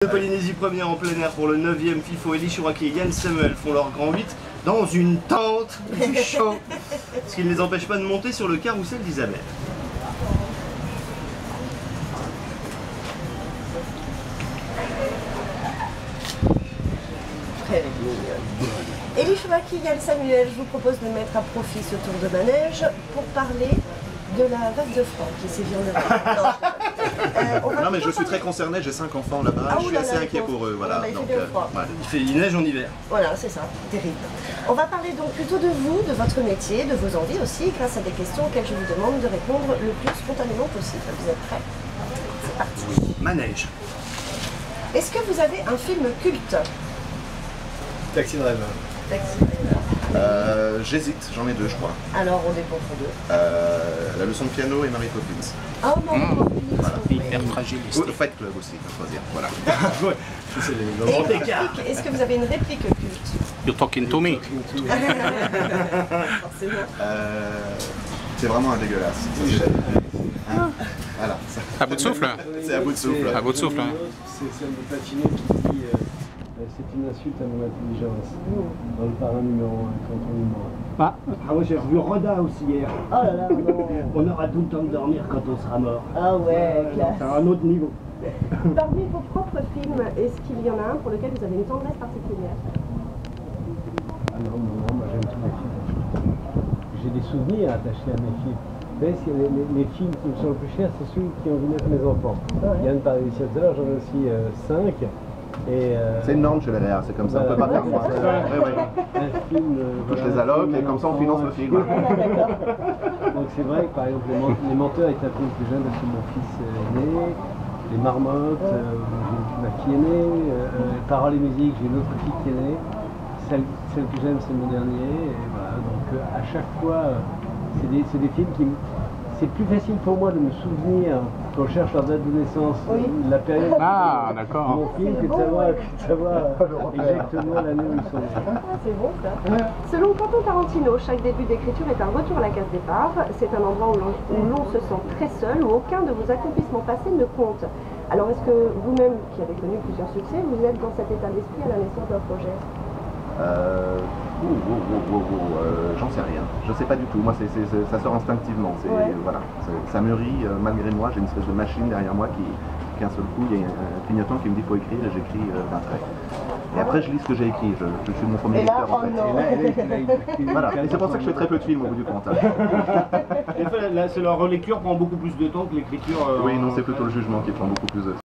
De Polynésie première en plein air pour le 9e FIFO, Elie Chouraki et Yann Samuel font leur grand 8 dans une tente du chaud, ce qui ne les empêche pas de monter sur le carrousel d'Isabelle. Très mignonne. Elie Chouraki, Yann Samuel, je vous propose de mettre à profit ce tour de manège pour parler de la vague de froid qui sévit en Europe. Non mais je suis très concerné, j'ai 5 enfants là-bas, je suis assez inquiet pour eux. Voilà. Il Donc, Il neige en hiver. Voilà, c'est ça, terrible. On va parler donc plutôt de vous, de votre métier, de vos envies aussi, grâce à des questions auxquelles je vous demande de répondre le plus spontanément possible. Vous êtes prêts? C'est parti. Manège. Est-ce que vous avez un film culte? Taxi Driver. Taxi Driver. J'hésite, j'en ai 2 je crois. Alors on dépend pour deux. La leçon de piano et Mary Poppins. Oh mon Voilà. Hyper fragiliste. Le Fight Club aussi, le troisième. Voilà. Ouais, c'est le grand écart. Est-ce que vous avez une réplique culte? You're talking to me. Forcément. C'est vraiment un dégueulasse. Voilà. À bout de souffle. C'est à bout de souffle. À bout de souffle. Hein. C'est celle de Platini qui dit c'est une insulte à mon intelligence. Dans le parrain numéro 1, canton numéro 1. Ah ouais, j'ai revu Roda aussi hier. Oh là là, non. On aura tout le temps de dormir quand on sera mort. Ah ouais, classe. C'est un autre niveau. Parmi vos propres films, est-ce qu'il y en a un pour lequel vous avez une tendresse particulière? Ah non, moi j'aime tous les films. J'ai des souvenirs attachés à mes films. Vous savez, les films qui me sont le plus chers, c'est ceux qui ont vu naître mes enfants. Yann parlait ici tout à l'heure, j'en ai aussi 5. C'est une norme chez les Réa, c'est comme ça, on peut pas faire moins. Un film. On touche les allocs et comme ça on finance le film. Donc c'est vrai que par exemple Les Menteurs est un film plus jeune parce que mon fils est né. Les Marmottes, j'ai ma fille est née. Paroles et musique, j'ai une autre fille qui est née. Celle que j'aime, c'est mon dernier. Et voilà, donc à chaque fois, c'est des films qui. C'est plus facile pour moi de me souvenir quand je cherche leur date de naissance, la période Ah, de d'accord. mon film, que de savoir exactement l'année où ils sont nés. Ah, c'est bon ça. Selon Quentin Tarantino, chaque début d'écriture est un retour à la case départ. C'est un endroit où l'on se sent très seul, où aucun de vos accomplissements passés ne compte. Alors est-ce que vous-même, qui avez connu plusieurs succès, vous êtes dans cet état d'esprit à la naissance d'un projet? J'en sais rien, je sais pas du tout, moi ça sort instinctivement, voilà, ça mûrit malgré moi, j'ai une espèce de machine derrière moi qui un seul coup, il y a un clignotant qui me dit faut écrire et j'écris d'un trait. Et après je lis ce que j'ai écrit, je suis mon premier lecteur en fait. Voilà, et c'est pour ça que je fais très peu de films au bout du compte. La relecture prend beaucoup plus de temps que l'écriture. Oui, non, c'est plutôt le jugement qui prend beaucoup plus de temps.